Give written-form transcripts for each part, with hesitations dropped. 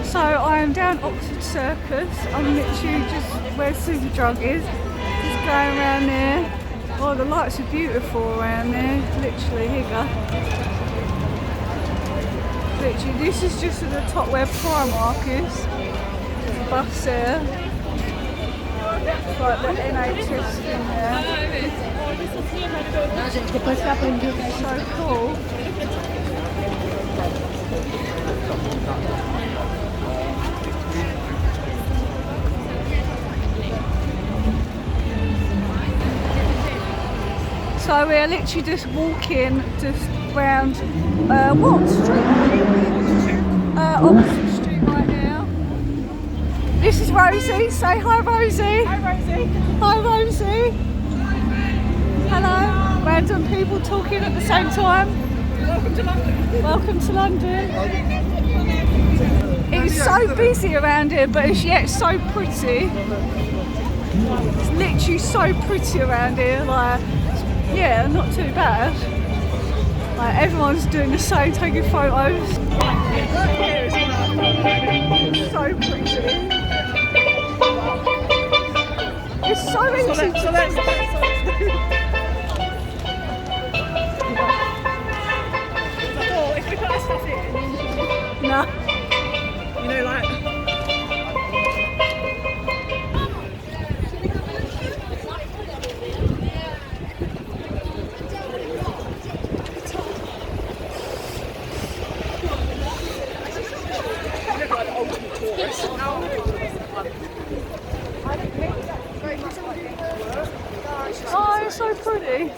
So I am down Oxford Circus. I'm literally just where Superdrug is. Just going around there. Oh, the lights are beautiful around there. Literally, here you go. Literally, this is just at the top where Primark is. There's a bus there. It's like the NHS thing there. So cool. So we're literally just walking just round what street? Oxford Street right now. This is Rosie. Say hi, Rosie. Hi, Rosie. Hi, Rosie. Hello. Random people talking at the same time. Welcome to London. Welcome to London. It's so busy around here, but it's yet so pretty. It's literally so pretty around here. Like, yeah, not too bad. Like, everyone's doing the same, taking photos. So pretty. It's so easy to do. If we put our stuff in, No. you know, like. Oh, it's so pretty.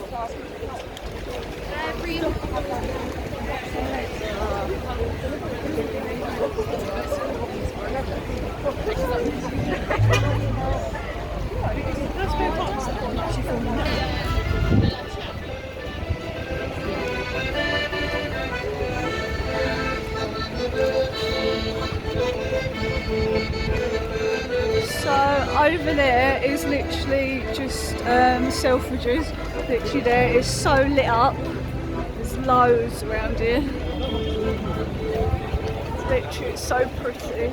So over there is literally just Selfridges. Literally there is so lit up. There's loads around here. Literally it's so pretty.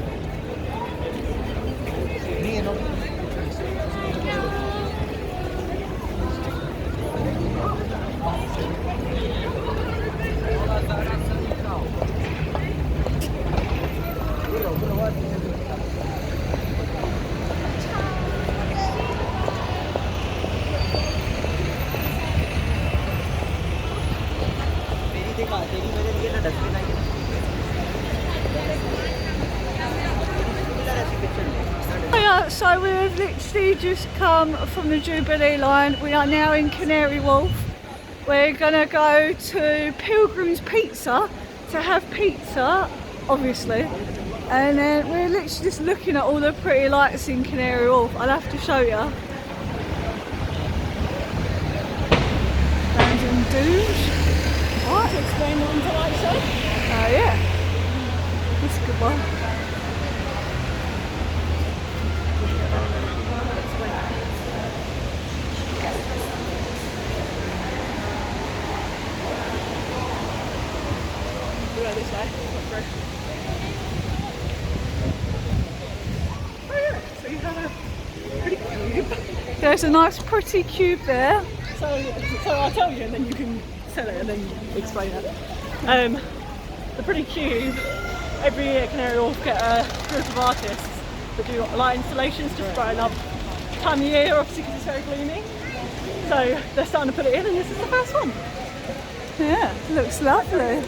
So we've literally just come from the Jubilee line. We are now in Canary Wharf. We're gonna go to Pilgrim's Pizza to have pizza, obviously. And then we're literally just looking at all the pretty lights in Canary Wharf. I'll have to show you. Random dudes. What? To explain what the light show? Oh yeah. That's a good one. There's a nice pretty cube there. So I'll tell you and then you can sell it and then explain it. The Pretty Cube, every year Canary Wharf get a group of artists that do light installations just brighten up time of year, obviously because it's very gloomy. So they're starting to put it in and this is the first one. Yeah, looks lovely.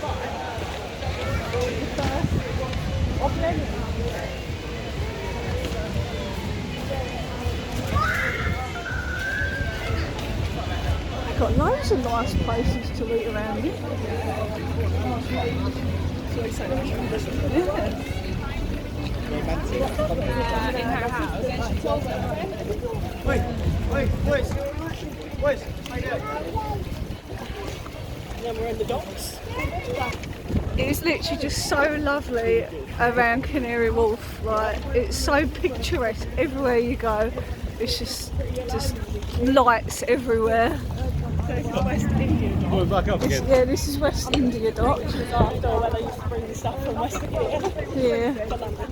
Got loads of nice places to eat around here. Wait, and then we're in the docks. It's literally just so lovely around Canary Wharf. Like, it's so picturesque everywhere you go. It's just lights everywhere. it's got West India Dock. Well, back up again. Yeah, this is West India Dock. Which was after where they used to bring the stuff from West India Yeah. to London.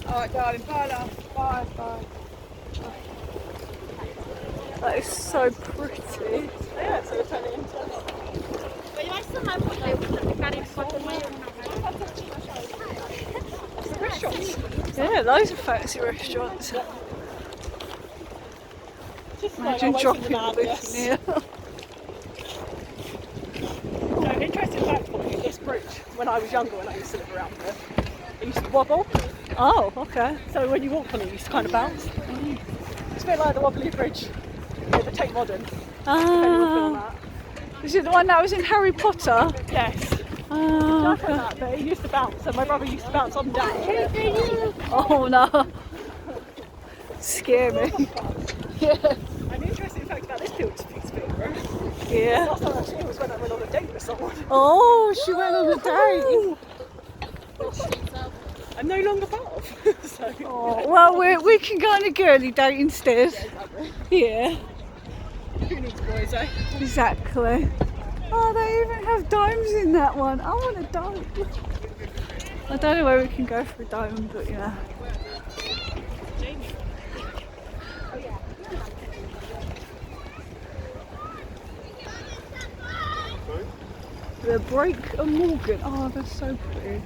Alright, darling, bye, love. Bye, bye. That is so pretty. Yeah, so they're turning into restaurants. Yeah, loads of fancy restaurants. Just Imagine like dropping the this in here. So, interesting fact for you, this bridge, when I was younger, when I used to live around here, it used to wobble. Oh, okay. So when you walk on it, it used to kind of bounce. It's a bit like the wobbly bridge with the Tate Modern. Ah, is it the one that was in Harry Potter? Yes. Ah, Just like that, but it used to bounce, and my brother used to bounce on and down. oh no. Scare me. Yeah. An interesting fact about this piece of paper, Yeah. last time I actually was when I went on a date with someone. Oh, she went on a date. I'm no longer part of. So, Oh, well, we can go on a girly date instead. Yeah, who needs boys, eh? exactly. Oh, they even have domes in that one. I want a dome. I don't know where we can go for a dome, but yeah. The Break and Morgan. Oh, they're so pretty.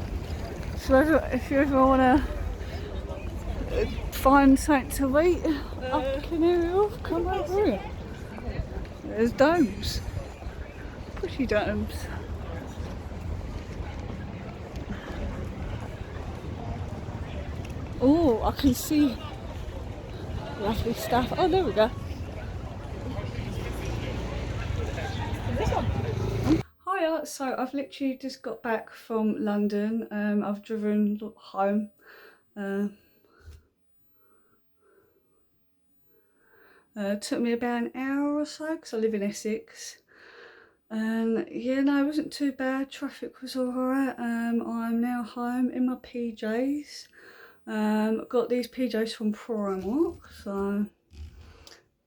So if you ever want to find something to eat up Canary Wharf, come over here. There's domes. Pretty domes. Oh, I can see lovely stuff. Oh, there we go. Hiya, so I've literally just got back from London. I've driven home. Took me about an hour or so because I live in Essex. And yeah, no, it wasn't too bad. Traffic was alright. I'm now home in my PJs. Got these PJs from Primark, so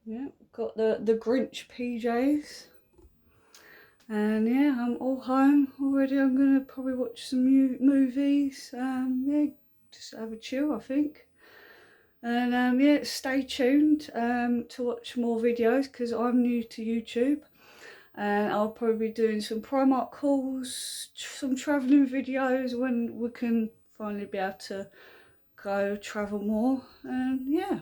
yeah, got the Grinch PJs. And yeah, I'm all home already. I'm gonna probably watch some movies. Yeah, just have a chill, I think. And yeah, stay tuned to watch more videos because I'm new to YouTube. And I'll probably be doing some Primark hauls, some travelling videos when we can finally be able to go travel more. And yeah.